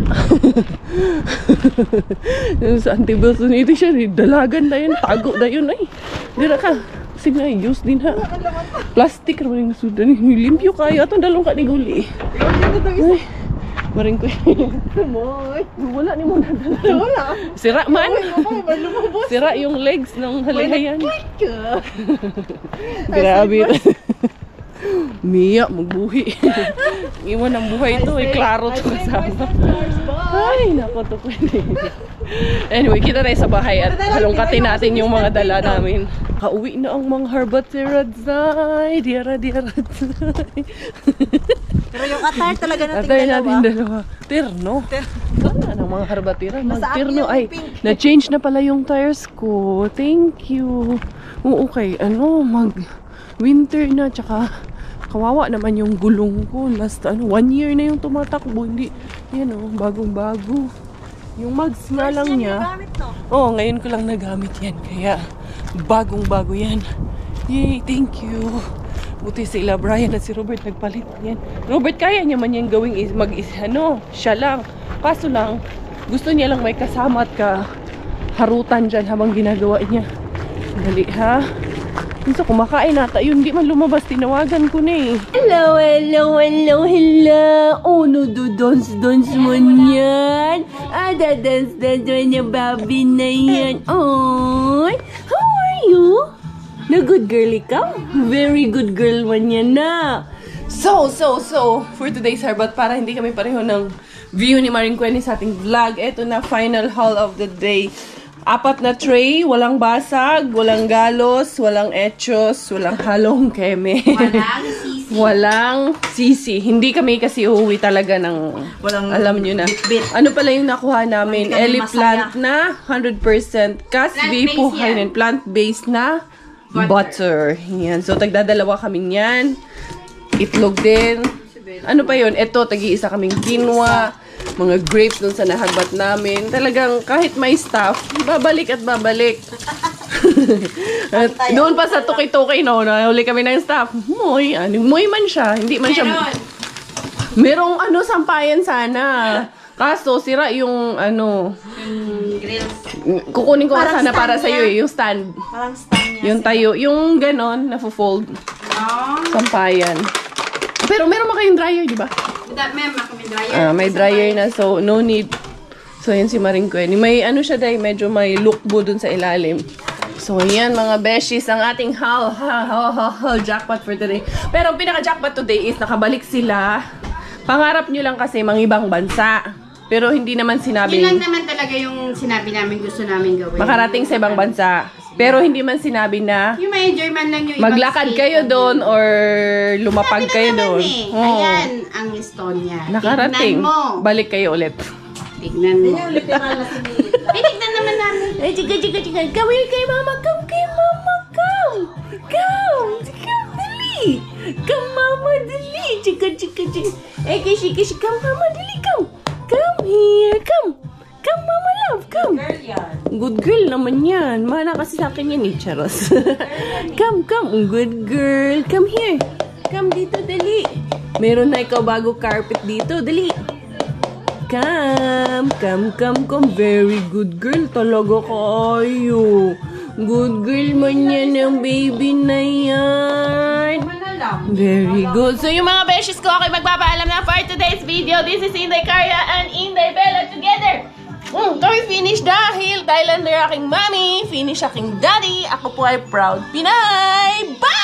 Speaker 1: Sa antibuls na ito siya. Dalagan na yun. Tago na yun, ay. Dira ka. Sige na, use din ha. Plastic naman yung sudan. Limpyo kayo. Atong dalong ka ni Guli. Ay, maring ko wala ni mo nadala. Wala. Sira man. Sira yung legs ng halihayan. Grabe. Mia, magbuhi. Iwan ang buhay ito. Klaro ito kasama. Ay, nako to pwede. Anyway, kita tayo sa bahay at halongkatin natin yung mga dala namin. Kauwi na ang mga harbat-siradzay. Diara-diaradzay.
Speaker 3: Pero yung attire talaga natin
Speaker 1: attire natin dalawa. Terno. Ganda ng mga harbatira. Mag-terno. Ay, na-change na pala yung tires ko. Thank you. Oo, okay. Ano, mag-winter na. Tsaka, kawawa naman yung gulong ko. Last, 1 year na yung tumatakbo. Hindi, yan o, bagong-bago. Yung mags nga lang niya. Oo, ngayon ko lang nagamit yan. Kaya, bagong-bago yan. Yay, thank you. Buti sila Brian at si Robert nagpalit yan. Robert, kaya niya man yan gawing siya lang. Kaso lang, gusto niya lang may kasama at harutan dyan habang ginagawa niya. Dali ha. Minsan kumakain nata yun, di man lumabas, tinawagan ko na eh. Hello. Oh, no, dance mo niyan. Dance mo niya, baby na yan. Oh, how are you? Na good girl ikaw? Very good girl man yan na. So, for today's harbat, para hindi kami pareho ng view ni Maring Queenie sa ating vlog, eto na, final haul of the day. 4 na tray, walang basag, walang galos, walang etchos, walang halong keme. Walang sisi. Hindi kami kasi uuwi talaga ng, alam nyo na. Ano pala yung nakuha namin? Eli plant na 100% Casby Puhainen, plant-based na butter. Yan. So, tagdadalawa kami yan. Itlog din. Ano pa yun? Ito, tag-iisa kaming quinoa. Mga grapes dun sa naharbat namin. Talagang kahit may staff, babalik at babalik. At doon pa sa tuki-tuki, no, nahuli kami ng staff. Moy man siya. Hindi man siya. Merong sampayan sana. Kaso, sira yung grills. Kukunin ko sana para sa'yo eh, yung stand.
Speaker 3: Parang stand niya.
Speaker 1: Yung tayo. Yung ganon, nafo-fold. Sampayan. Pero meron kayong dryer, di ba? May dryer na, so no need. So, yan si Maring Queenie. May siya dahil, medyo may lookbo dun sa ilalim. So, yan mga beshies, ang ating haul jackpot for today. Pero ang pinaka-jackpot today is nakabalik sila. Pangarap nyo lang kasi mga ibang bansa. Pero hindi naman sinabi.
Speaker 10: Yun lang naman talaga yung sinabi namin gusto namin gawin.
Speaker 1: Makarating sa ibang bansa. Pero hindi man sinabi na
Speaker 10: yung ma-enjoy man lang yung
Speaker 1: maglakad kayo doon or lumapag kayo doon.
Speaker 10: Ayan, ang Estonia.
Speaker 1: Nakarating. Balik kayo ulit.
Speaker 10: Tignan mo. Tignan naman namin.
Speaker 1: Ay, chika. Come here kay mama. Come kay mama. Come. Dali. Come mama, dali. Chika. Eh, kishi. Come mama, dali. Come here. Come mama love. Come.
Speaker 3: Girl yan.
Speaker 1: Good girl naman yan. Mana kasi sa akin yan eh, charos. Come. Good girl. Come here. Come dito, dali. Meron na ikaw bago carpet dito. Dali. Come. Very good girl talaga kayo. Good girl man yan ang baby na yan. Very good. So yung mga beshes ko, ako'y magpapaalam na for today's video. This is Inday Karya and Inday Bella together. Kami finish dahil Thailander aking mommy, finish aking daddy. Ako po ay proud Pinay. Bye!